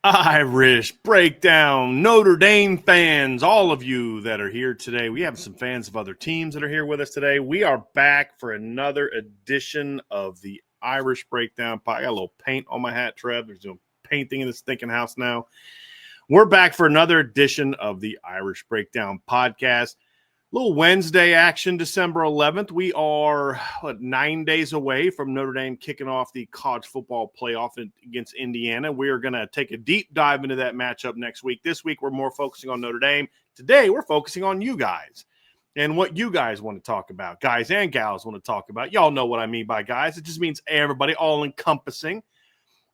Irish Breakdown, Notre Dame fans, all of you that are here today. We have some fans of other teams that are here with us today. We are back for another edition of the Irish Breakdown. I got a little paint on my hat, Trev. There's no painting in this stinking house now. We're back for another edition of the Irish Breakdown podcast. Little Wednesday action, December 11th. We are 9 days away from Notre Dame kicking off the college football playoff against Indiana. We are going to take a deep dive into that matchup next week. This week, we're more focusing on Notre Dame. Today, we're focusing on you guys and what you guys want to talk about. Guys and gals want to talk about. Y'all know what I mean by guys. It just means everybody, all-encompassing.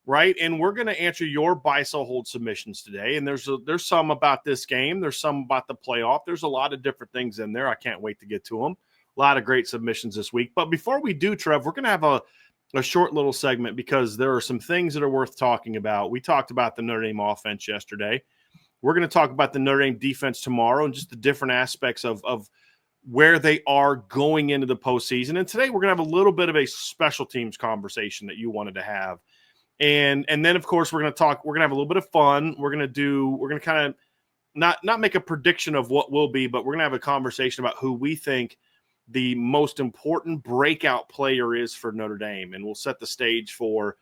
Right, and we're going to answer your buy, sell, hold submissions today. And there's some about this game. There's some about the playoff. There's a lot of different things in there. I can't wait to get to them. A lot of great submissions this week. But before we do, Trev, we're going to have a short little segment because there are some things that are worth talking about. We talked about the Notre Dame offense yesterday. We're going to talk about the Notre Dame defense tomorrow and just the different aspects of where they are going into the postseason. And today we're going to have a little bit of a special teams conversation that you wanted to have. And then, of course, we're going to have a little bit of fun. We're going to kind of not make a prediction of what will be, but we're going to have a conversation about who we think the most important breakout player is for Notre Dame. And we'll set the stage for,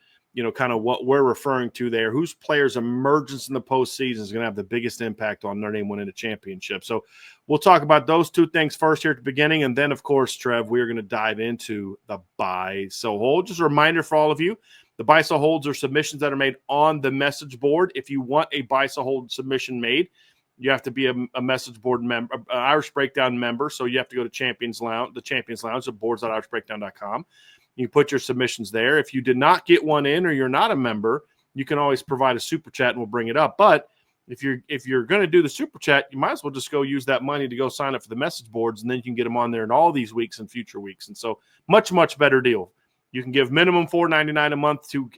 kind of what we're referring to there. Whose player's emergence in the postseason is going to have the biggest impact on Notre Dame winning a championship. So we'll talk about those two things first here at the beginning. And then, of course, Trev, we are going to dive into the buy, sell, hold. Just a reminder for all of you, the buy, sell, holds are submissions that are made on the message board. If you want a buy, sell, hold submission made, you have to be a message board member, an Irish Breakdown member. So you have to go to Champions Lounge, the Champions Lounge, at boards.irishbreakdown.com. You put your submissions there. If you did not get one in or you're not a member, you can always provide a super chat and we'll bring it up. But if you're going to do the super chat, you might as well just go use that money to go sign up for the message boards, and then you can get them on there in all these weeks and future weeks. And so much better deal. You can give minimum $4.99 a month to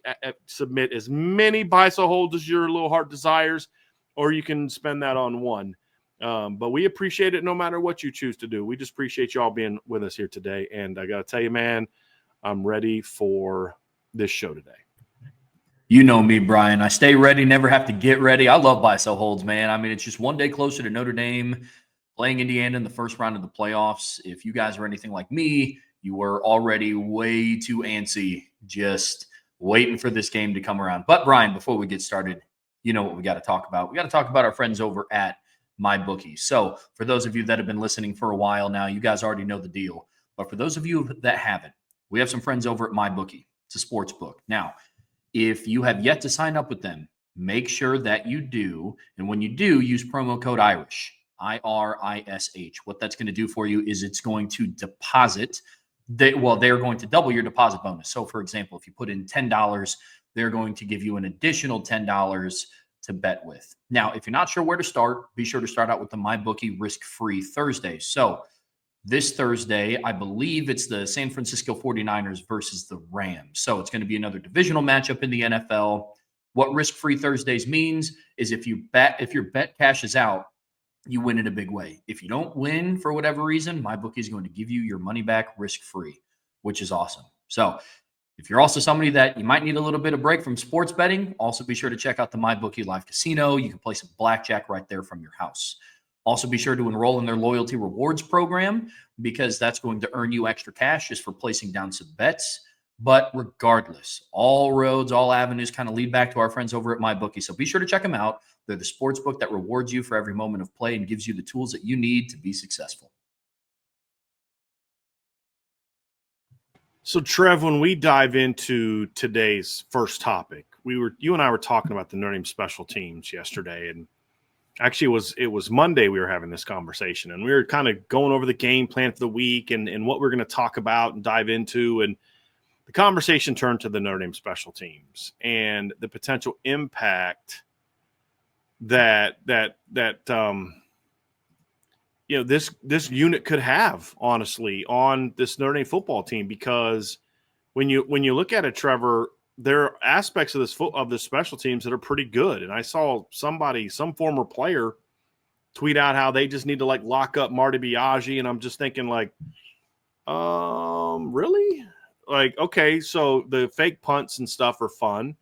submit as many buy, sell, holds as your little heart desires, or you can spend that on one. But we appreciate it no matter what you choose to do. We just appreciate you all being with us here today. And I got to tell you, man, I'm ready for this show today. You know me, Brian. I stay ready, never have to get ready. I love buy, sell, holds, man. I mean, it's just one day closer to Notre Dame playing Indiana in the first round of the playoffs. If you guys are anything like me, you were already way too antsy, just waiting for this game to come around. But, Brian, before we get started, you know what we got to talk about. We got to talk about our friends over at MyBookie. So, for those of you that have been listening for a while now, you guys already know the deal. But for those of you that haven't, we have some friends over at MyBookie. It's a sports book. Now, if you have yet to sign up with them, make sure that you do. And when you do, use promo code IRISH, IRISH. What that's going to do for you is it's going to deposit. They're going to double your deposit bonus. So, for example, if you put in $10, they're going to give you an additional $10 to bet with. Now, if you're not sure where to start, be sure to start out with the MyBookie risk-free Thursday. So, this Thursday, I believe it's the San Francisco 49ers versus the Rams. So, it's going to be another divisional matchup in the NFL. What risk-free Thursdays means is if your bet cashes out, you win in a big way. If you don't win for whatever reason, MyBookie is going to give you your money back risk-free, which is awesome. So if you're also somebody that you might need a little bit of break from sports betting, also be sure to check out the MyBookie Live Casino. You can play some blackjack right there from your house. Also be sure to enroll in their loyalty rewards program because that's going to earn you extra cash just for placing down some bets. But regardless, all roads, all avenues kind of lead back to our friends over at MyBookie. So be sure to check them out. They're the sports book that rewards you for every moment of play and gives you the tools that you need to be successful. So, Trev, when we dive into today's first topic, you and I were talking about the Notre Dame special teams yesterday, and actually it was Monday we were having this conversation, and we were kind of going over the game plan for the week and what we're going to talk about and dive into, and the conversation turned to the Notre Dame special teams and the potential impact that this unit could have, honestly, on this Notre Dame football team. Because when you look at it, Trevor, there are aspects of the special teams that are pretty good. And I saw some former player tweet out how they just need to lock up Marty Biaggi, and I'm just thinking really? Okay, so the fake punts and stuff are fun.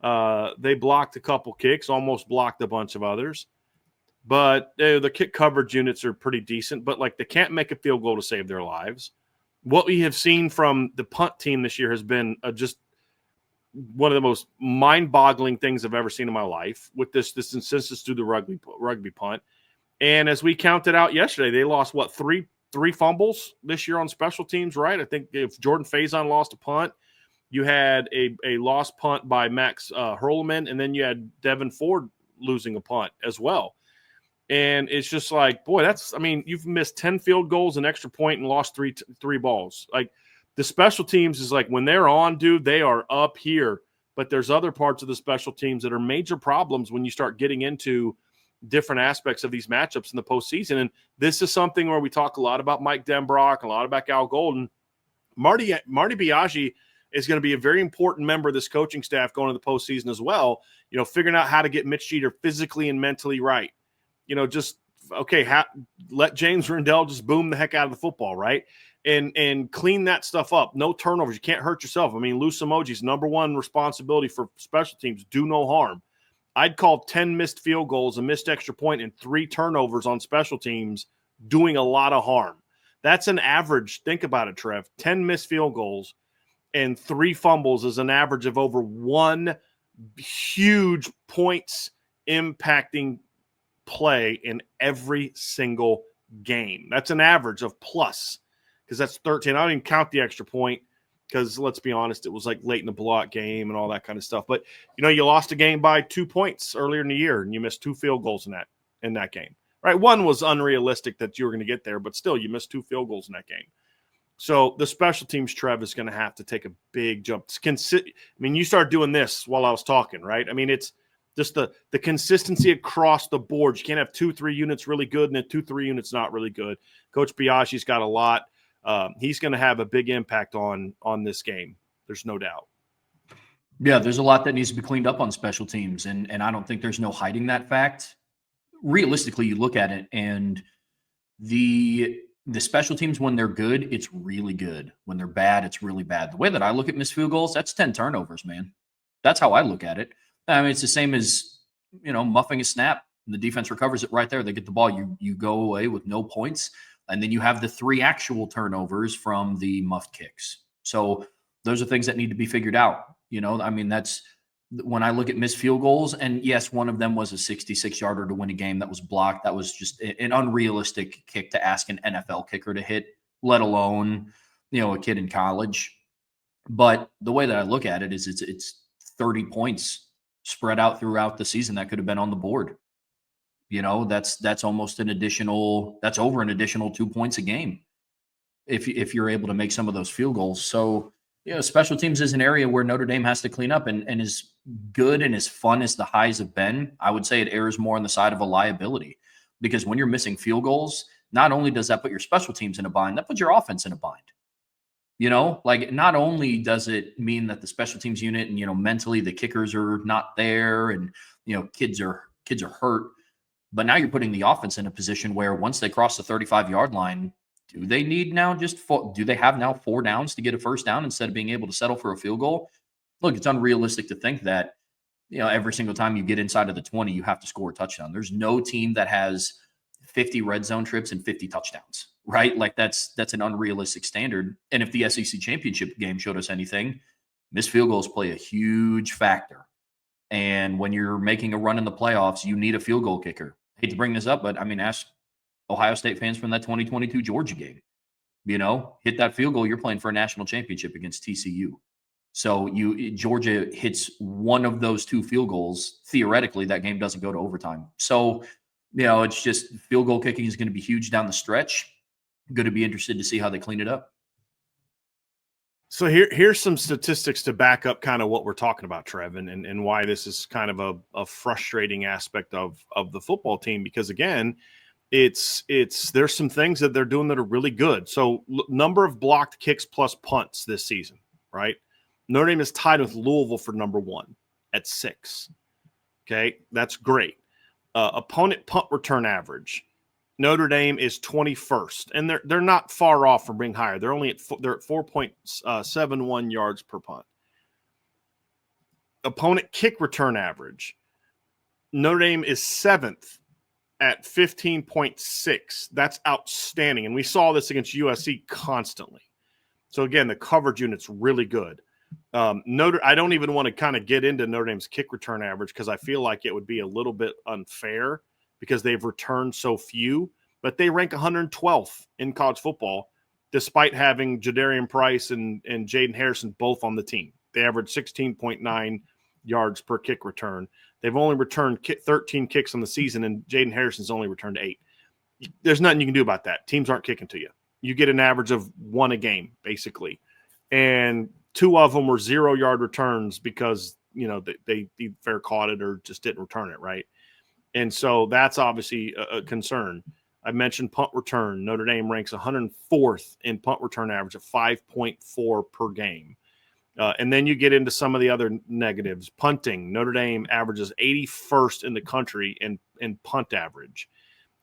They blocked a couple kicks, almost blocked a bunch of others. But the kick coverage units are pretty decent, but like they can't make a field goal to save their lives. What we have seen from the punt team this year has been just one of the most mind-boggling things I've ever seen in my life with this insistence to the rugby punt. And as we counted out yesterday, they lost, what, three fumbles this year on special teams, right? I think if Jordan Faison lost a punt, you had a lost punt by Max Hurlman, and then you had Devin Ford losing a punt as well. And it's just like, boy, you've missed 10 field goals, an extra point, and lost three balls. Like, the special teams is like, when they're on, dude, they are up here. But there's other parts of the special teams that are major problems when you start getting into different aspects of these matchups in the postseason. And this is something where we talk a lot about Mike Denbrock, a lot about Al Golden. Marty Biaggi is going to be a very important member of this coaching staff going into the postseason as well. You know, figuring out how to get Mitch Jeter physically and mentally right. You know, just, okay, let James Rendell just boom the heck out of the football, right? And clean that stuff up. No turnovers. You can't hurt yourself. I mean, loose emojis, number one responsibility for special teams, do no harm. I'd call 10 missed field goals, a missed extra point, and 3 turnovers on special teams doing a lot of harm. That's an average. Think about it, Trev. 10 missed field goals and 3 fumbles is an average of over 1 huge points impacting play in every single game. That's an average of plus, because that's 13. I don't even count the extra point, because let's be honest, it was like late in the blowout game and all that kind of stuff. But, you know, you lost a game by 2 points earlier in the year, and you missed 2 field goals in that game. Right? One was unrealistic that you were going to get there, but still, you missed 2 field goals in that game. So the special teams, Trev, is going to have to take a big jump. I mean, you start doing this while I was talking, right? I mean, it's just the consistency across the board. You can't have 2-3 units really good and then 2-3 units not really good. Coach Biaggi's got a lot. He's going to have a big impact on this game. There's no doubt. Yeah, there's a lot that needs to be cleaned up on special teams, and I don't think there's no hiding that fact. Realistically, you look at it, and the special teams, when they're good, it's really good. When they're bad, it's really bad. The way that I look at missed field goals, that's 10 turnovers, man. That's how I look at it. I mean, it's the same as, you know, muffing a snap. The defense recovers it right there. They get the ball. You go away with no points. And then you have the 3 actual turnovers from the muffed kicks. So those are things that need to be figured out. You know, I mean, that's when I look at missed field goals. And yes, one of them was a 66-yarder to win a game that was blocked. That was just an unrealistic kick to ask an NFL kicker to hit, let alone, you know, a kid in college. But the way that I look at it is it's 30 points spread out throughout the season that could have been on the board. You know, that's almost that's over an additional 2 points a game if you're able to make some of those field goals. So, you know, special teams is an area where Notre Dame has to clean up, and as good and as fun as the highs have been, I would say it errs more on the side of a liability, because when you're missing field goals, not only does that put your special teams in a bind, that puts your offense in a bind. You know, like, not only does it mean that the special teams unit and, you know, mentally the kickers are not there and, you know, kids are hurt, but now you're putting the offense in a position where once they cross the 35-yard line, do they have now 4 downs to get a first down instead of being able to settle for a field goal? Look, it's unrealistic to think that, you know, every single time you get inside of the 20, you have to score a touchdown. There's no team that has 50 red zone trips and 50 touchdowns, right? Like, that's an unrealistic standard. And if the SEC championship game showed us anything, missed field goals play a huge factor. And when you're making a run in the playoffs, you need a field goal kicker. I hate to bring this up, but I mean, ask Ohio State fans from that 2022 Georgia game. You know, hit that field goal, you're playing for a national championship against TCU. So Georgia hits one of those 2 field goals, theoretically, that game doesn't go to overtime. So, you know, it's just field goal kicking is going to be huge down the stretch. Going to be interested to see how they clean it up. So here's some statistics to back up kind of what we're talking about, Trev, and why this is kind of a frustrating aspect of the football team, because, again, there's some things that they're doing that are really good. So number of blocked kicks plus punts this season, right? Notre Dame is tied with Louisville for number 1 at 6. Okay, that's great. Opponent punt return average, Notre Dame is 21st, and they're not far off from being higher. They're at 4.71 yards per punt. opponent kick return average, Notre Dame is 7th at 15.6. That's outstanding. And we saw this against USC constantly. So again, the coverage unit's really good. I don't even want to kind of get into Notre Dame's kick return average because I feel like it would be a little bit unfair because they've returned so few, but they rank 112th in college football despite having Jadarian Price and Jaden Harrison both on the team. They average 16.9 yards per kick return. They've only returned 13 kicks on the season, and Jaden Harrison's only returned 8. There's nothing you can do about that. Teams aren't kicking to you. You get an average of 1 a game, basically. And 2 of them were 0-yard returns because, they fair caught it or just didn't return it, right? And so that's obviously a concern. I mentioned punt return. Notre Dame ranks 104th in punt return average of 5.4 per game. And then you get into some of the other negatives. Punting, Notre Dame averages 81st in the country in punt average.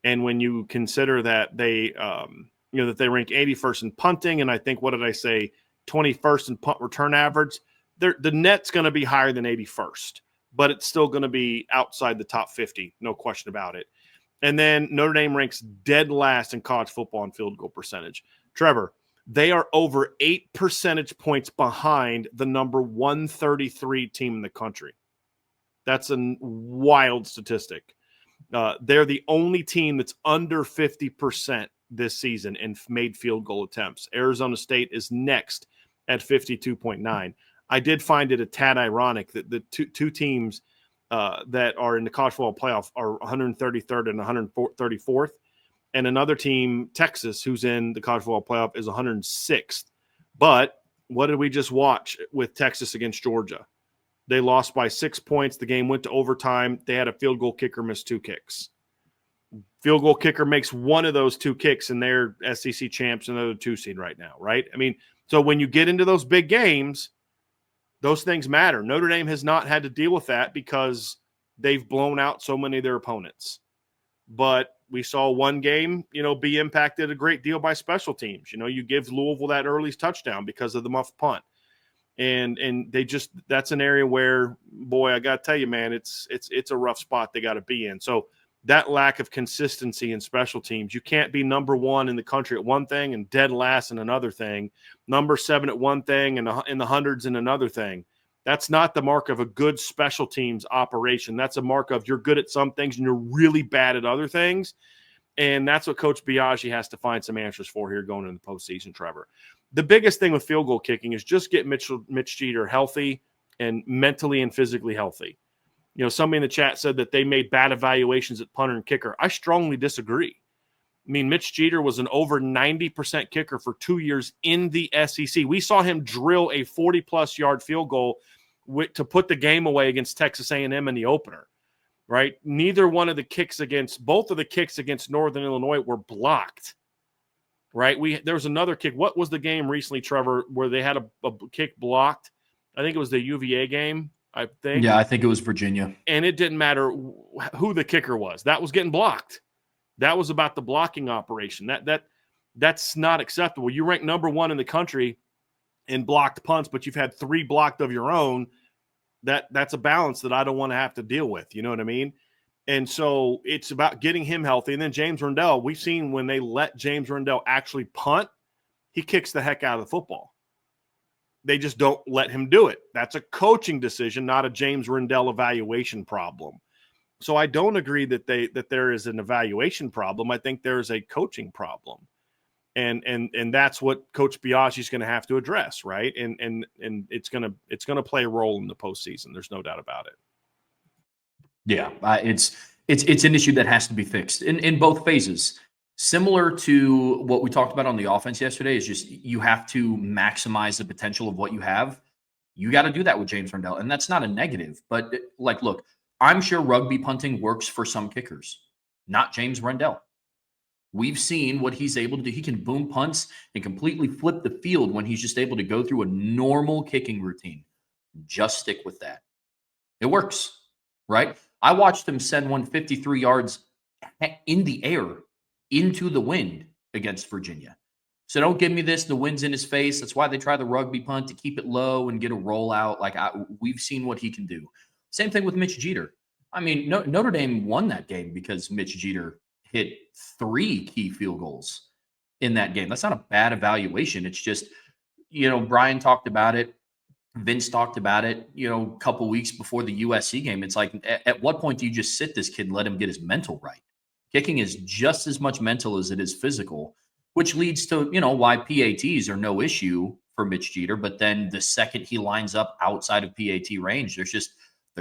And when you consider that they rank 81st in punting, and I think, what did I say, 21st in punt return average, the net's going to be higher than 81st, but it's still going to be outside the top 50, no question about it. And then Notre Dame ranks dead last in college football in field goal percentage. Trevor, they are over 8 percentage points behind the number 133 team in the country. That's a wild statistic. They're the only team that's under 50% this season in made field goal attempts. Arizona State is next at 52.9. I did find it a tad ironic that the two teams that are in the college football playoff are 133rd and 134th. And another team, Texas, who's in the college football playoff, is 106th. But what did we just watch with Texas against Georgia? They lost by 6 points. The game went to overtime. They had a field goal kicker miss 2 kicks. Field goal kicker makes one of those 2 kicks, and they're SEC champs, and they're the 2 seed right now, right? I mean, so when you get into those big games, those things matter. Notre Dame has not had to deal with that because they've blown out so many of their opponents. But we saw one game, be impacted a great deal by special teams. You give Louisville that early touchdown because of the muffed punt. And they just, that's an area where, boy, I got to tell you, man, it's a rough spot they got to be in. So that lack of consistency in special teams, you can't be number 1 in the country at one thing and dead last in another thing, number 7 at one thing and in the hundreds in another thing. That's not the mark of a good special teams operation. That's a mark of you're good at some things and you're really bad at other things. And that's what Coach Biaggi has to find some answers for here going into the postseason, Trevor. The biggest thing with field goal kicking is just get Mitch Jeter healthy and mentally and physically healthy. Somebody in the chat said that they made bad evaluations at punter and kicker. I strongly disagree. I mean, Mitch Jeter was an over 90% kicker for 2 years in the SEC. We saw him drill a 40-plus yard field goal to put the game away against Texas A&M in the opener, right? Both of the kicks against Northern Illinois were blocked, right? There was another kick. What was the game recently, Trevor, where they had a kick blocked? I think it was the UVA game, I think. Yeah, I think it was Virginia. And it didn't matter who the kicker was. That was getting blocked. That was about the blocking operation. That's not acceptable. You rank number 1 in the country in blocked punts, but you've had 3 blocked of your own. That's a balance that I don't want to have to deal with. You know what I mean? And so it's about getting him healthy. And then James Rendell, we've seen when they let James Rendell actually punt, he kicks the heck out of the football. They just don't let him do it. That's a coaching decision, not a James Rendell evaluation problem. So I don't agree that there is an evaluation problem. I think there is a coaching problem. And that's what Coach Biaggi is going to have to address, right? And it's going to play a role in the postseason. There's no doubt about it. Yeah, it's an issue that has to be fixed in both phases. Similar to what we talked about on the offense yesterday, is just you have to maximize the potential of what you have. You got to do that with James Rendell, and that's not a negative. But look, I'm sure rugby punting works for some kickers, not James Rendell. We've seen what he's able to do. He can boom punts and completely flip the field when he's just able to go through a normal kicking routine. Just stick with that. It works, right? I watched him send one 53 yards in the air into the wind against Virginia. So don't give me this. The wind's in his face. That's why they try the rugby punt to keep it low and get a rollout. Like we've seen what he can do. Same thing with Mitch Jeter. I mean, Notre Dame won that game because Mitch Jeter hit 3 key field goals in that game. That's not a bad evaluation. It's just, Brian talked about it. Vince talked about it, a couple weeks before the USC game. It's like, at what point do you just sit this kid and let him get his mental right? Kicking is just as much mental as it is physical, which leads to, why PATs are no issue for Mitch Jeter. But then the second he lines up outside of PAT range, there's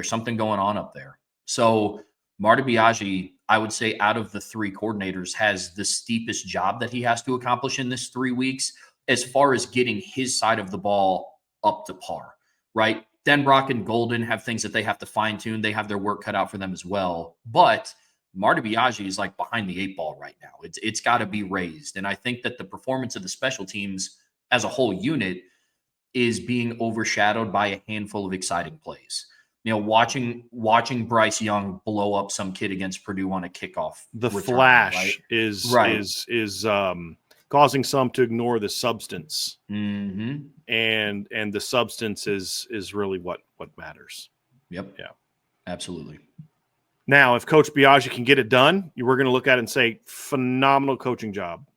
something going on up there. So Marty Biaggi, I would say, out of the 3 coordinators, has the steepest job that he has to accomplish in this 3 weeks as far as getting his side of the ball up to par, right? Denbrock and Golden have things that they have to fine tune. They have their work cut out for them as well. But Marty Biaggi is like behind the 8 ball right now. It's got to be raised. And I think that the performance of the special teams as a whole unit is being overshadowed by a handful of exciting plays. Watching Bryce Young blow up some kid against Purdue on a kickoff. The return, flash right? is causing some to ignore the substance. Mm-hmm. And the substance is really what matters. Yep. Yeah. Absolutely. Now, if Coach Biaggi can get it done, we're going to look at it and say, phenomenal coaching job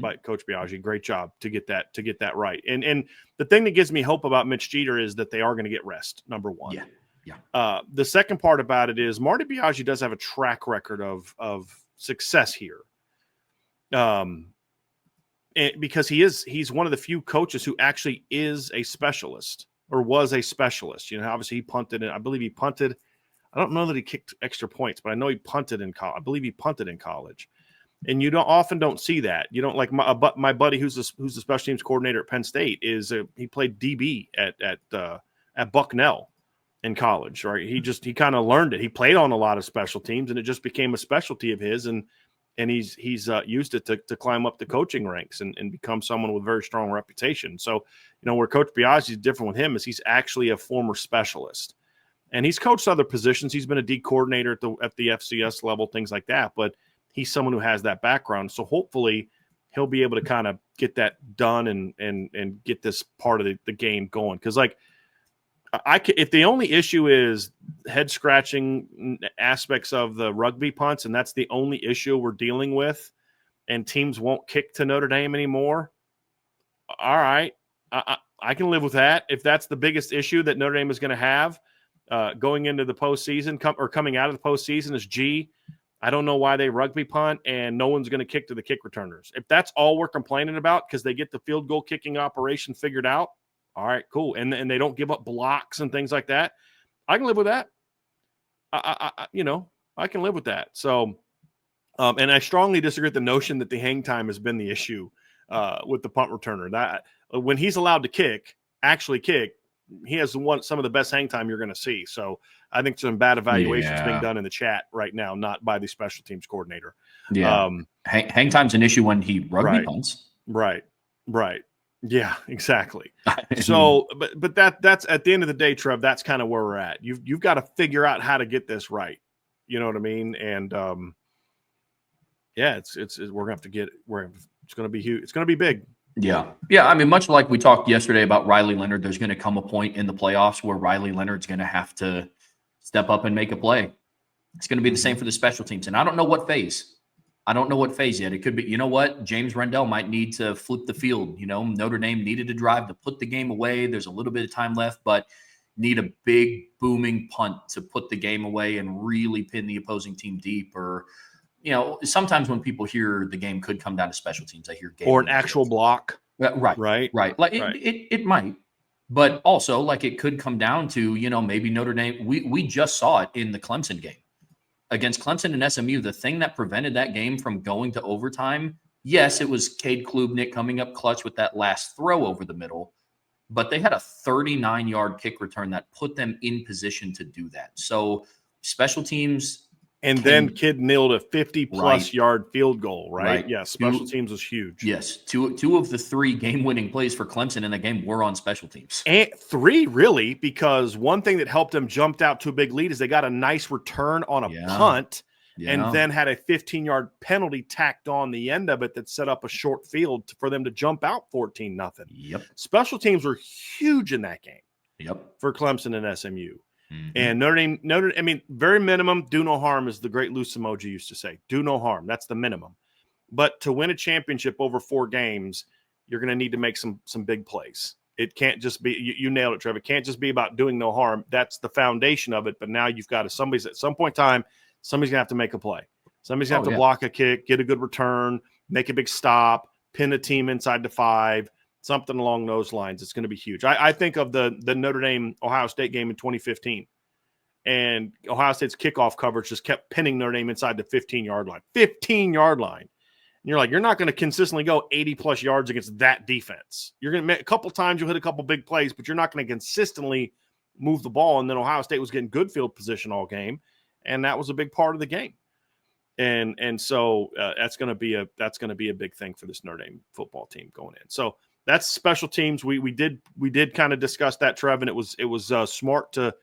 by Coach Biaggi. Great job to get that right. And the thing that gives me hope about Mitch Jeter is that they are going to get rest, number one. Yeah. The second part about it is Marty Biaggi does have a track record of success here. Because he's one of the few coaches who actually is a specialist or was a specialist. Obviously he punted, and I believe he punted. I don't know that he kicked extra points, but I know he punted in college. I believe he punted in college, and you often don't see that. You don't, like my buddy who's the special teams coordinator at Penn State he played DB at Bucknell in college, right? He kind of learned it. He played on a lot of special teams, and it just became a specialty of his, and he's used it to climb up the coaching ranks and become someone with a very strong reputation. So, where Coach Biaggi is different with him is he's actually a former specialist. And he's coached other positions. He's been a D coordinator at the FCS level, things like that. But he's someone who has that background. So hopefully he'll be able to kind of get that done and get this part of the game going. Because, if the only issue is head scratching aspects of the rugby punts, and that's the only issue we're dealing with, and teams won't kick to Notre Dame anymore, all right, I can live with that. If that's the biggest issue that Notre Dame is going to have going into the postseason or coming out of the postseason is, I don't know why they rugby punt and no one's going to kick to the kick returners. If that's all we're complaining about because they get the field goal kicking operation figured out, all right, cool. And they don't give up blocks and things like that, I can live with that. I can live with that. So, and I strongly disagree with the notion that the hang time has been the issue with the punt returner. That when he's allowed to actually kick, he has some of the best hang time you're going to see. So I think some bad evaluations being done in the chat right now, not by the special teams coordinator. Yeah. Hang time's an issue when he rugby punts. Right. Yeah, exactly. So, but that's at the end of the day, Trev, that's kind of where we're at. You've got to figure out how to get this right. You know what I mean? And we're gonna have to get it's gonna be huge. It's gonna be big. Yeah. I mean, much like we talked yesterday about Riley Leonard, there's going to come a point in the playoffs where Riley Leonard's going to have to step up and make a play. It's going to be the same for the special teams. And I don't know what phase. Yet. It could be, James Rendell might need to flip the field. Notre Dame needed to drive to put the game away. There's a little bit of time left, but need a big booming punt to put the game away and really pin the opposing team deep. Or, sometimes when people hear the game could come down to special teams, I hear game or an actual block. Right. Like it might, but also like it could come down to, maybe Notre Dame. We just saw it in the Clemson game against Clemson and SMU. The thing that prevented that game from going to overtime, yes, it was Cade Klubnik coming up clutch with that last throw over the middle, but they had a 39-yard kick return that put them in position to do that. So special teams. And then kid nailed a 50-plus yard field goal, right? Yeah, special teams was huge. Yes, two of the 3 game-winning plays for Clemson in the game were on special teams. And 3, really, because one thing that helped them jump out to a big lead is they got a nice return on a punt, and Yeah. then had a 15-yard penalty tacked on the end of it that set up a short field for them to jump out 14-0. Yep. Special teams were huge in that game Yep. for Clemson and SMU. Mhm. And Notre Dame, very minimum, do no harm, as the great Lou Emoji used to say. Do no harm. That's the minimum. But to win a championship over 4 games, you're going to need to make some big plays. It can't just be, you nailed it, Trevor. It can't just be about doing no harm. That's the foundation of it. But now you've got to, at some point in time, somebody's going to have to make a play. Somebody's going to have to block a kick, get a good return, make a big stop, pin a team inside the 5, something along those lines. It's going to be huge. I think of the Notre Dame-Ohio State game in 2015. And Ohio State's kickoff coverage just kept pinning Notre Dame inside the 15-yard line. 15-yard line. And you're like, you're not going to consistently go 80-plus yards against that defense. You're going to make a couple times, you'll hit a couple big plays, but you're not going to consistently move the ball. And then Ohio State was getting good field position all game, and that was a big part of the game. And so that's going to be a big thing for this Notre Dame football team going in. So that's special teams. We did kind of discuss that, Trev, and it was smart to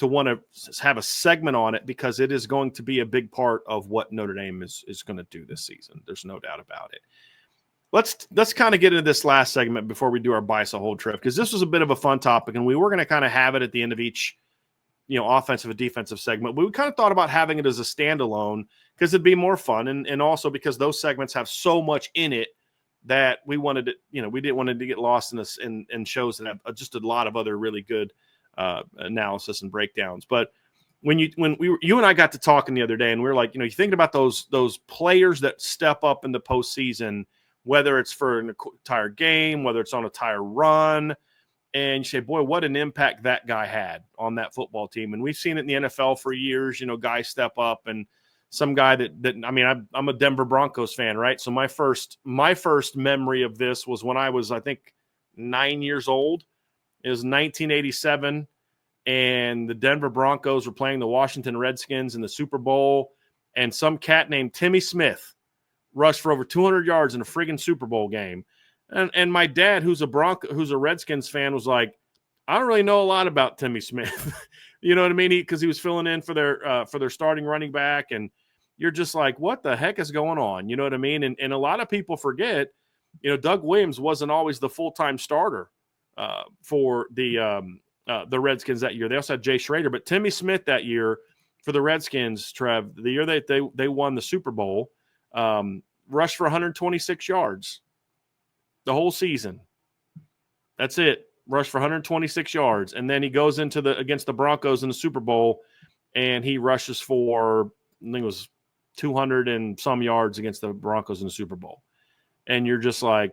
want to have a segment on it because it is going to be a big part of what Notre Dame is going to do this season. There's no doubt about it. Let's kind of get into this last segment before we do our bias a hold trip, because this was a bit of a fun topic, and we were going to kind of have it at the end of each, offensive and defensive segment. But we kind of thought about having it as a standalone because it'd be more fun, and also because those segments have so much in it that we wanted to, we didn't want it to get lost in this in shows that have just a lot of other really good analysis and breakdowns. But when you and I got to talking the other day, and we were like, you're thinking about those players that step up in the postseason, whether it's for an entire game, whether it's on a entire run, and you say, boy, what an impact that guy had on that football team. And we've seen it in the NFL for years, guys step up, and some guy I'm a Denver Broncos fan, right? So my first memory of this was when I was, I think, 9 years old. It was 1987, and the Denver Broncos were playing the Washington Redskins in the Super Bowl, and some cat named Timmy Smith rushed for over 200 yards in a friggin' Super Bowl game. And my dad, who's a Redskins fan, was like, I don't really know a lot about Timmy Smith. You know what I mean? Because he was filling in for their starting running back, and you're just like, what the heck is going on? You know what I mean? And a lot of people forget, Doug Williams wasn't always the full-time starter for the Redskins that year. They also had Jay Schrader, but Timmy Smith that year for the Redskins, Trev, the year that they won the Super Bowl, rushed for 126 yards the whole season. That's it. Rushed for 126 yards. And then he goes against the Broncos in the Super Bowl, and he rushes for, I think it was 200 and some yards against the Broncos in the Super Bowl. And you're just like,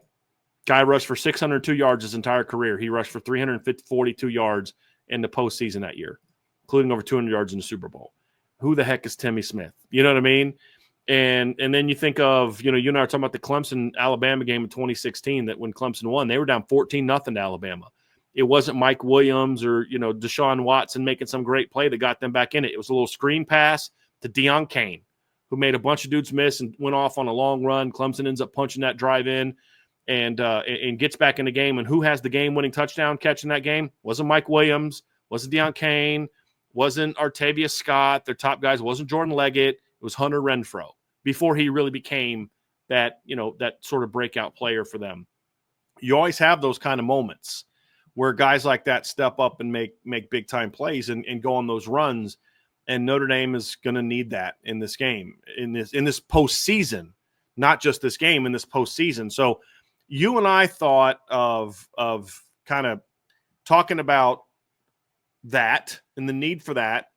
guy rushed for 602 yards his entire career. He rushed for 342 yards in the postseason that year, including over 200 yards in the Super Bowl. Who the heck is Timmy Smith? You know what I mean? And then you think of, you and I are talking about the Clemson-Alabama game in 2016, that when Clemson won, they were down 14-0 to Alabama. It wasn't Mike Williams or, Deshaun Watson making some great play that got them back in it. It was a little screen pass to Deion Kane, who made a bunch of dudes miss and went off on a long run. Clemson ends up punching that drive in and gets back in the game. And who has the game-winning touchdown catching that game? Wasn't Mike Williams, wasn't Deion Kane, wasn't Artavius Scott, their top guys, wasn't Jordan Leggett. It was Hunter Renfrow before he really became that, that sort of breakout player for them. You always have those kind of moments where guys like that step up and make big-time plays and go on those runs. And Notre Dame is going to need that in this game, in this postseason, not just this game, in this postseason. So you and I thought of kind of talking about that and the need for that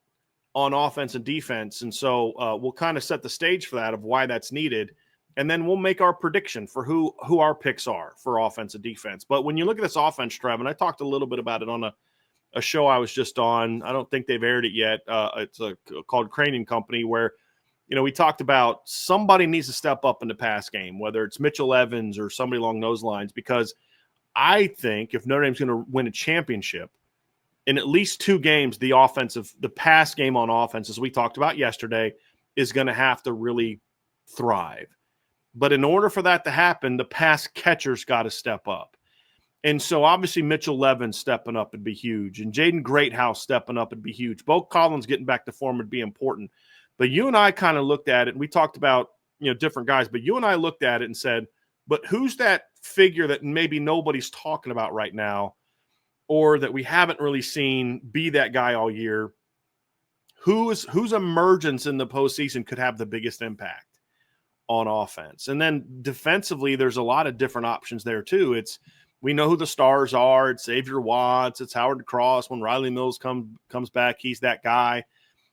on offense and defense. And so we'll kind of set the stage for that, of why that's needed. And then we'll make our prediction for who our picks are for offense and defense. But when you look at this offense, Trev, and I talked a little bit about it on a show I was just on. I don't think they've aired it yet. It's called Crane and Company, where, we talked about somebody needs to step up in the pass game, whether it's Mitchell Evans or somebody along those lines, because I think if Notre Dame's going to win a championship, in at least 2 games, the pass game on offense, as we talked about yesterday, is going to have to really thrive. But in order for that to happen, the pass catcher's got to step up. And so obviously Mitchell Levin stepping up would be huge. And Jaden Greathouse stepping up would be huge. Bo Collins getting back to form would be important. But you and I kind of looked at it, and we talked about, different guys, but you and I looked at it and said, but who's that figure that maybe nobody's talking about right now, or that we haven't really seen be that guy all year? Whose emergence in the postseason could have the biggest impact on offense? And then defensively, there's a lot of different options there too. We know who the stars are. It's Xavier Watts. It's Howard Cross. When Riley Mills comes back, he's that guy.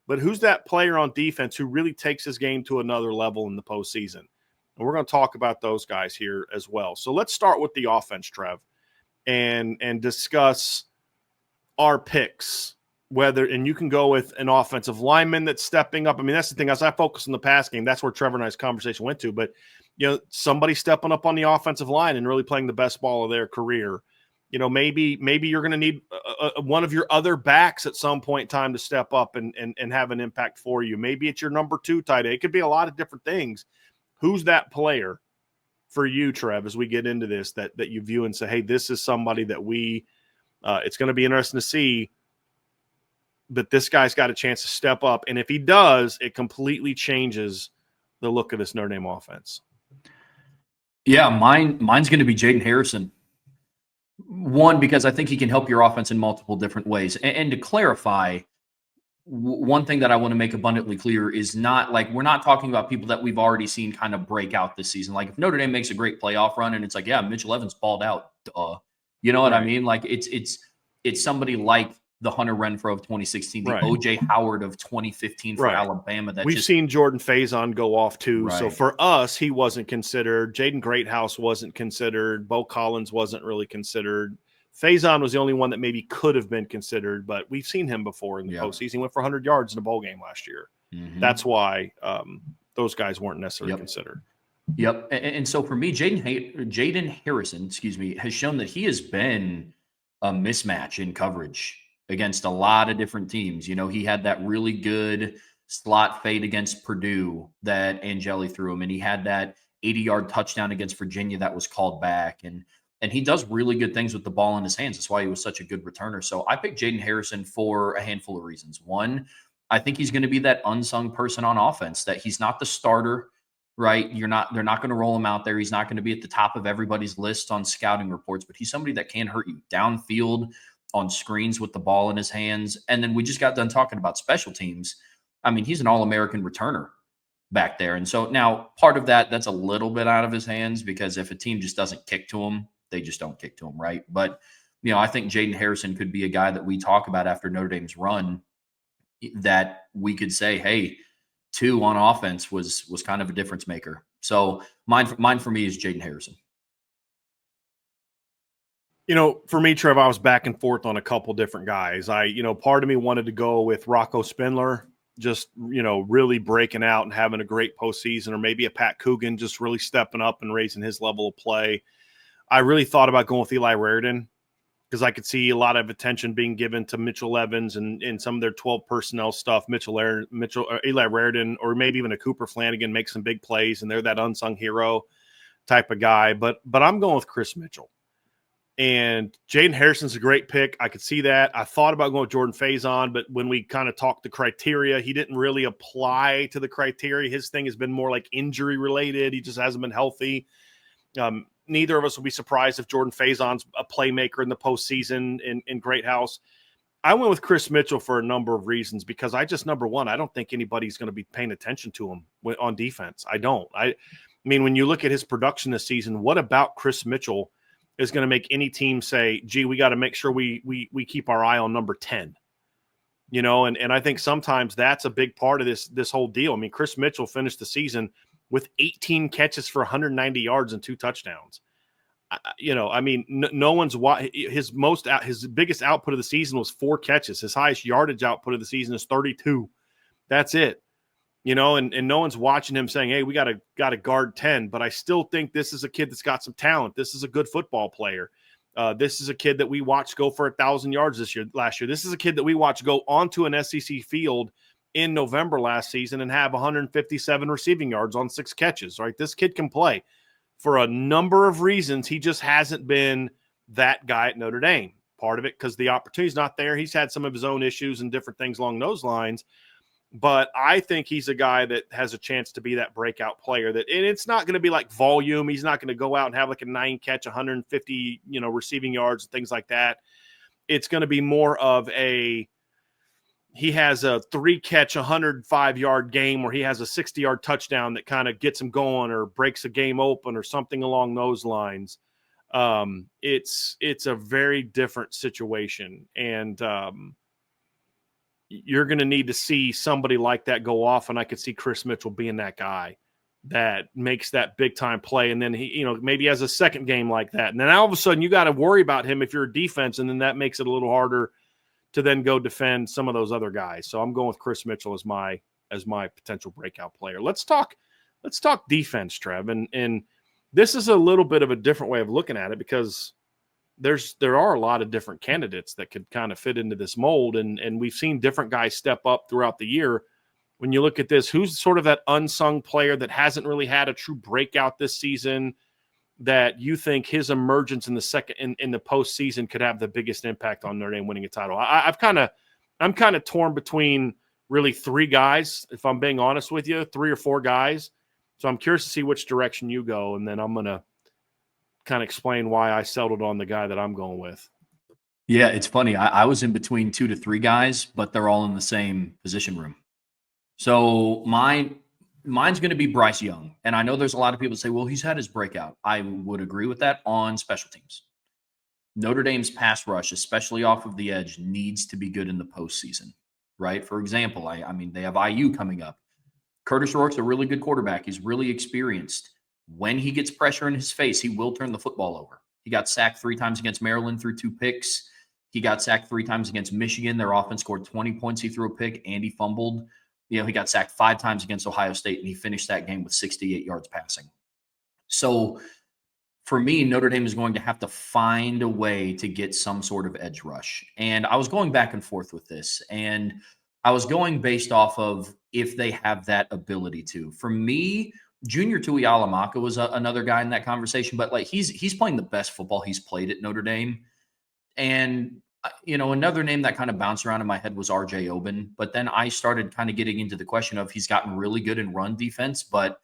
But who's that player on defense who really takes his game to another level in the postseason? And we're going to talk about those guys here as well. So let's start with the offense, Trev, and discuss our picks. And you can go with an offensive lineman that's stepping up. I mean, that's the thing. As I focus on the pass game, that's where Trevor and I's conversation went to. But, somebody stepping up on the offensive line and really playing the best ball of their career. Maybe you're going to need one of your other backs at some point in time to step up and have an impact for you. Maybe it's your number 2 tight end. It could be a lot of different things. Who's that player for you, Trev, as we get into this that you view and say, hey, this is somebody that it's going to be interesting to see, but this guy's got a chance to step up. And if he does, it completely changes the look of this Notre Dame offense. Yeah, mine's going to be Jaden Harrison. One, because I think he can help your offense in multiple different ways. And to clarify, one thing that I want to make abundantly clear is we're not talking about people that we've already seen kind of break out this season. Like if Notre Dame makes a great playoff run and it's like, yeah, Mitchell Evans balled out. You know what I mean? Like it's somebody like the Hunter Renfrow of 2016, the OJ Howard of 2015 for Alabama. We've seen Jordan Faison go off too. So for us, he wasn't considered. Jaden Greathouse wasn't considered. Bo Collins wasn't really considered. Faison was the only one that maybe could have been considered, but we've seen him before in the postseason. He went for 100 yards in a bowl game last year. Mm-hmm. That's why those guys weren't necessarily considered. Yep. And so for me, Jaden Harrison, has shown that he has been a mismatch in coverage against a lot of different teams. He had that really good slot fade against Purdue that Angeli threw him, and he had that 80-yard touchdown against Virginia that was called back. And he does really good things with the ball in his hands. That's why he was such a good returner. So I picked Jaden Harrison for a handful of reasons. One, I think he's going to be that unsung person on offense, that he's not the starter, right? They're not going to roll him out there. He's not going to be at the top of everybody's list on scouting reports, but he's somebody that can hurt you downfield on screens with the ball in his hands. And then we just got done talking about special teams. I mean, he's an All-American returner back there. And so now part of that's a little bit out of his hands, because if a team just doesn't kick to him, they just don't kick to him, right? But, I think Jaden Harrison could be a guy that we talk about after Notre Dame's run that we could say, hey, 2 on offense was kind of a difference maker. So mine for me is Jaden Harrison. For me, Trev, I was back and forth on a couple different guys. Part of me wanted to go with Rocco Spindler, just, really breaking out and having a great postseason, or maybe a Pat Coogan just really stepping up and raising his level of play. I really thought about going with Eli Raridon, because I could see a lot of attention being given to Mitchell Evans and some of their 12 personnel stuff. Eli Raridon, or maybe even a Cooper Flanagan, make some big plays, and they're that unsung hero type of guy. But I'm going with Chris Mitchell. And Jaden Harrison's a great pick. I could see that. I thought about going with Jordan Faison, but when we kind of talked the criteria, he didn't really apply to the criteria. His thing has been more like injury related. He just hasn't been healthy. Neither of us will be surprised if Jordan Faison's a playmaker in the postseason in Greathouse. I went with Chris Mitchell for a number of reasons, because number one, I don't think anybody's going to be paying attention to him on defense. I don't. I mean, when you look at his production this season, what about Chris Mitchell is going to make any team say, gee, we got to make sure we keep our eye on number 10, and I think sometimes that's a big part of this whole deal. I mean, Chris Mitchell finished the season with 18 catches for 190 yards and 2 touchdowns. No one's his biggest output of the season was 4 catches. His highest yardage output of the season is 32. That's it. And no one's watching him saying, hey, we got to guard 10. But I still think this is a kid that's got some talent. This is a good football player. This is a kid that we watched go for 1,000 yards last year. This is a kid that we watched go onto an SEC field in November last season and have 157 receiving yards on 6 catches, right? This kid can play. For a number of reasons, he just hasn't been that guy at Notre Dame. Part of it because the opportunity's not there. He's had some of his own issues and different things along those lines. But I think he's a guy that has a chance to be that breakout player. And it's not going to be like volume. He's not going to go out and have like a 9-catch, 150, receiving yards and things like that. It's going to be more of he has a 3-catch, 105-yard game where he has a 60-yard touchdown that kind of gets him going or breaks a game open or something along those lines. It's a very different situation. And, you're going to need to see somebody like that go off, and I could see Chris Mitchell being that guy that makes that big-time play, and then he, maybe has a second game like that. And then all of a sudden you got to worry about him if you're a defense, and then that makes it a little harder to then go defend some of those other guys. So I'm going with Chris Mitchell as my potential breakout player. Let's talk defense, Trev. And this is a little bit of a different way of looking at it because there are a lot of different candidates that could kind of fit into this mold. And we've seen different guys step up throughout the year. When you look at this, who's sort of that unsung player that hasn't really had a true breakout this season that you think his emergence in the in the postseason could have the biggest impact on Notre Dame winning a title? I'm kind of torn between really 3 guys, if I'm being honest with you, 3 or 4 guys. So I'm curious to see which direction you go. And then I'm going to kind of explain why I settled on the guy that I'm going with. Yeah, it's funny. I was in between 2 to 3 guys, but they're all in the same position room. So mine's going to be Bryce Young. And I know there's a lot of people that say, well, he's had his breakout. I would agree with that on special teams. Notre Dame's pass rush, especially off of the edge, needs to be good in the postseason, right? For example, I mean, they have IU coming up. Curtis Rourke's a really good quarterback. He's really experienced. When he gets pressure in his face, he will turn the football over. He got sacked 3 times against Maryland through 2 picks. He got sacked 3 times against Michigan. Their offense scored 20 points. He threw a pick and he fumbled. He got sacked 5 times against Ohio State, and he finished that game with 68 yards passing. So for me, Notre Dame is going to have to find a way to get some sort of edge rush. And I was going back and forth with this, and I was going based off of if they have that ability to. For me, Junior Tuihalamaka was another guy in that conversation, but like he's playing the best football he's played at Notre Dame. And, another name that kind of bounced around in my head was RJ Oben. But then I started kind of getting into the question of he's gotten really good in run defense, but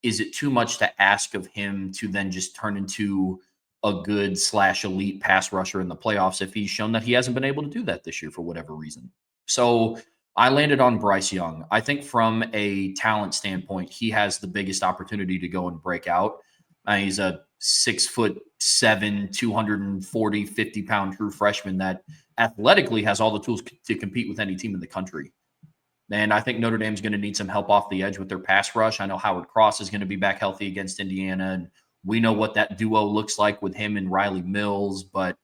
is it too much to ask of him to then just turn into a good / elite pass rusher in the playoffs if he's shown that he hasn't been able to do that this year for whatever reason? So I landed on Bryce Young. I think from a talent standpoint, he has the biggest opportunity to go and break out. He's a 6'7", 240, 50-pound true freshman that athletically has all the tools to compete with any team in the country. And I think Notre Dame's going to need some help off the edge with their pass rush. I know Howard Cross is going to be back healthy against Indiana, and we know what that duo looks like with him and Riley Mills. But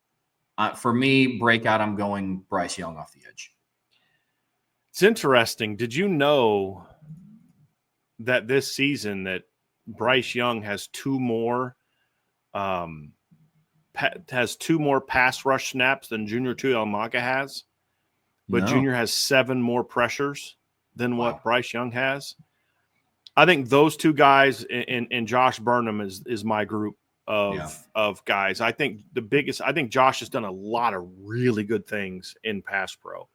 for me, breakout, I'm going Bryce Young off the edge. It's interesting. Did you know that this season that Bryce Young has 2 more pass rush snaps than Junior Tuihalamaka has? But No. Junior has 7 more pressures than what Bryce Young has. I think those 2 guys and Josh Burnham is my group of guys. I think Josh has done a lot of really good things in pass pro.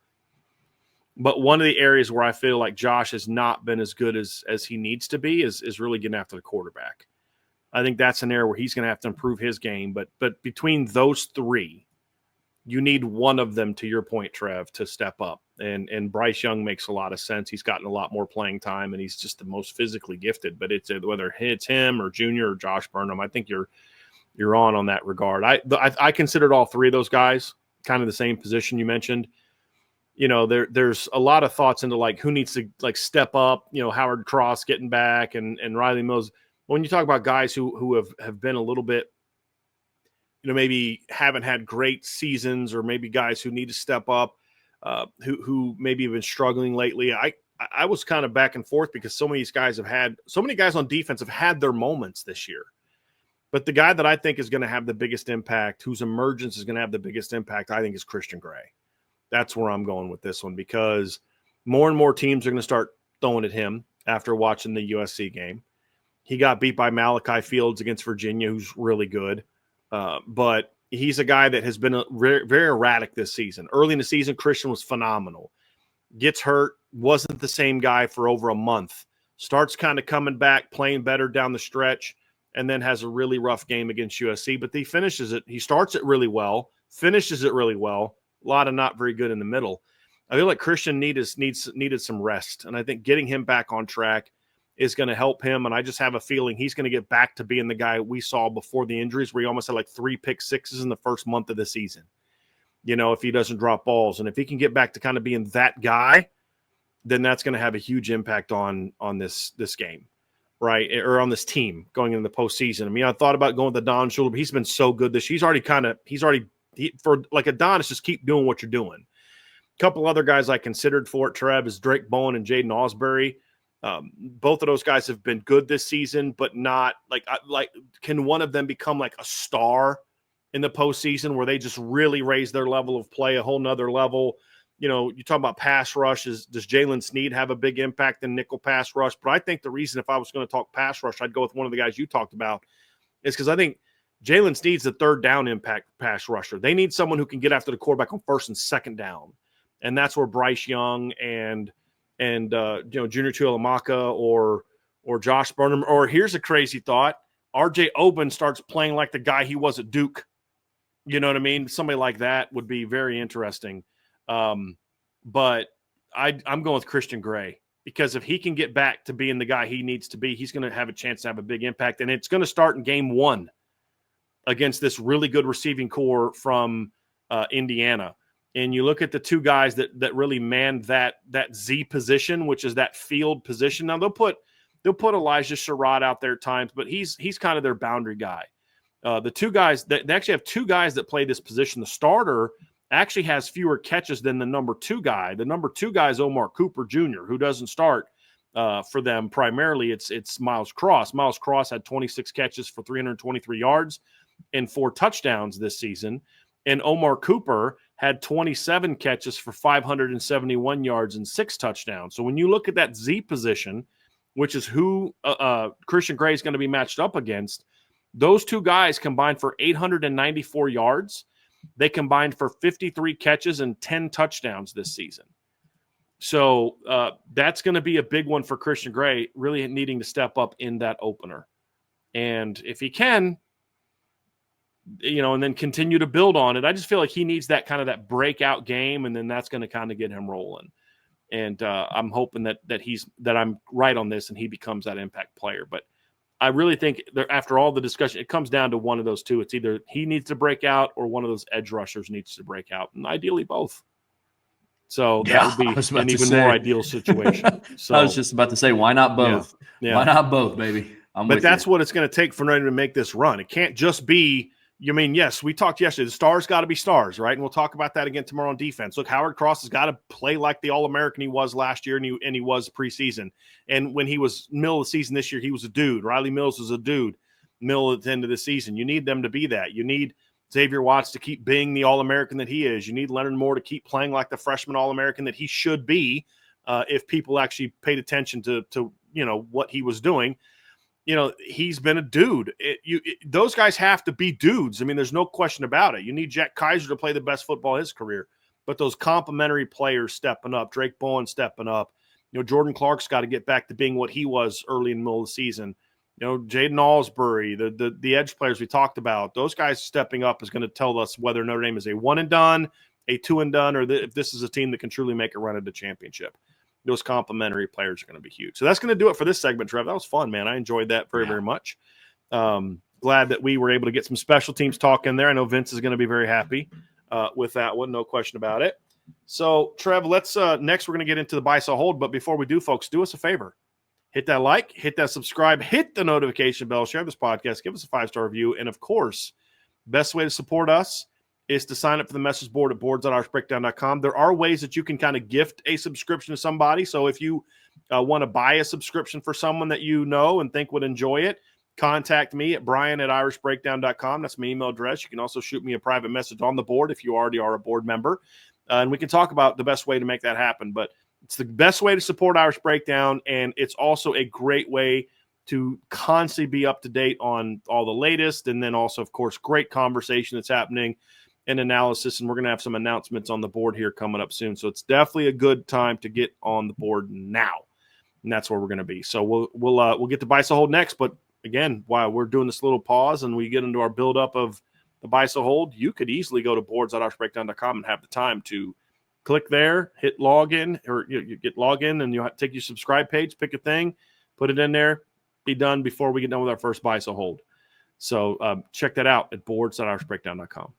But one of the areas where I feel like Josh has not been as good as he needs to be is really getting after the quarterback. I think that's an area where he's going to have to improve his game. But between those 3, you need one of them, to your point, Trev, to step up. And Bryce Young makes a lot of sense. He's gotten a lot more playing time, and he's just the most physically gifted. But it's whether it's him or Junior or Josh Burnham, I think you're on that regard. I considered all 3 of those guys kind of the same position you mentioned. There's a lot of thoughts into like who needs to like step up, Howard Cross getting back and Riley Mills. When you talk about guys who have been a little bit, maybe haven't had great seasons, or maybe guys who need to step up, who maybe have been struggling lately. I was kind of back and forth because so many guys on defense have had their moments this year. But the guy that I think is going to have the biggest impact, whose emergence is going to have the biggest impact, I think is Christian Gray. That's where I'm going with this one, because more and more teams are going to start throwing at him after watching the USC game. He got beat by Malachi Fields against Virginia, who's really good. But he's a guy that has been very, very erratic this season. Early in the season, Christian was phenomenal. Gets hurt, wasn't the same guy for over a month. Starts kind of coming back, playing better down the stretch, and then has a really rough game against USC. But he finishes it. He starts it really well, finishes it really well. A lot of not very good in the middle. I feel like Christian needed some rest, and I think getting him back on track is going to help him. And I just have a feeling he's going to get back to being the guy we saw before the injuries, where he almost had like 3 pick sixes in the first month of the season. If he doesn't drop balls, and if he can get back to kind of being that guy, then that's going to have a huge impact on this game, right? Or on this team going into the postseason. I mean, I thought about going with the Don Schuler, but he's been so good this year. For like Adonis, just keep doing what you're doing. A couple other guys I considered for it, Trev, is Drake Bowen and Jaden Ausberry. Both of those guys have been good this season, but not like can one of them become like a star in the postseason where they just really raise their level of play a whole nother level? You talk about pass rushes. Does Jalen Sneed have a big impact in nickel pass rush? But I think the reason, if I was going to talk pass rush, I'd go with one of the guys you talked about, is because I think Jalen Sneed's the third down impact pass rusher. They need someone who can get after the quarterback on first and second down. And that's where Bryce Young and Junior Tuilamaka or Josh Burnham, or here's a crazy thought, RJ Oben starts playing like the guy he was at Duke. You know what I mean? Somebody like that would be very interesting. But I'm going with Christian Gray, because if he can get back to being the guy he needs to be, he's going to have a chance to have a big impact. And it's going to start in game 1 against this really good receiving core from Indiana. And you look at the two guys that really man that Z position, which is that field position. Now they'll put Elijah Sherrod out there at times, but he's kind of their boundary guy. The two guys they actually have two guys that play this position. The starter actually has fewer catches than the number 2 guy. The number 2 guy is Omar Cooper Jr., who doesn't start for them. Primarily, it's Miles Cross. Miles Cross had 26 catches for 323 yards and 4 touchdowns this season. And Omar Cooper had 27 catches for 571 yards and 6 touchdowns. So when you look at that Z position, which is who Christian Gray is going to be matched up against, those two guys combined for 894 yards. They combined for 53 catches and 10 touchdowns this season. So that's going to be a big one for Christian Gray, really needing to step up in that opener. And if he can, and then continue to build on it, I just feel like he needs that kind of that breakout game, and then that's going to kind of get him rolling. And I'm hoping that I'm right on this and he becomes that impact player. But I really think that after all the discussion, it comes down to one of those two. It's either he needs to break out or one of those edge rushers needs to break out, and ideally both. So that would be an even more ideal situation. So I was just about to say, why not both? Yeah. Why not both, baby? But that's what it's going to take for Notre Dame to make this run. It can't just be – yes, we talked yesterday. The stars got to be stars, right? And we'll talk about that again tomorrow on defense. Look, Howard Cross has got to play like the All-American he was last year, and he was preseason. And when he was middle of the season this year, he was a dude. Riley Mills was a dude middle at the end of the season. You need them to be that. You need Xavier Watts to keep being the All-American that he is. You need Leonard Moore to keep playing like the freshman All-American that he should be if people actually paid attention to what he was doing. He's been a dude. Those guys have to be dudes. I mean, there's no question about it. You need Jack Kaiser to play the best football of his career, but those complementary players stepping up, Drake Bowen stepping up, Jordan Clark's got to get back to being what he was early in the middle of the season. Jaden Ausberry, the edge players we talked about, those guys stepping up is going to tell us whether Notre Dame is a one and done, a two and done, or if this is a team that can truly make a run at the championship. Those complementary players are going to be huge. So that's going to do it for this segment, Trev. That was fun, man. I enjoyed that very, very much. Glad that we were able to get some special teams talk in there. I know Vince is going to be very happy with that one. No question about it. So, Trev, let's next we're going to get into the buy, sell, hold. But before we do, folks, do us a favor. Hit that like, hit that subscribe, hit the notification bell, share this podcast, give us a 5-star review. And, of course, best way to support us is to sign up for the message board at boards.irishbreakdown.com. There are ways that you can kind of gift a subscription to somebody. So if you want to buy a subscription for someone that you know and think would enjoy it, contact me at Bryan@irishbreakdown.com. That's my email address. You can also shoot me a private message on the board if you already are a board member. And we can talk about the best way to make that happen. But it's the best way to support Irish Breakdown, and it's also a great way to constantly be up to date on all the latest. And then also, of course, great conversation that's happening and analysis, and we're going to have some announcements on the board here coming up soon. So it's definitely a good time to get on the board now, and that's where we're going to be. So we'll get to buy so hold next, but again, while we're doing this little pause and we get into our buildup of the buy so hold, you could easily go to boards.irishbreakdown.com and have the time to click there, hit login, or you get login, and you take your subscribe page, pick a thing, put it in there, be done before we get done with our first buy so hold. So check that out at boards.irishbreakdown.com.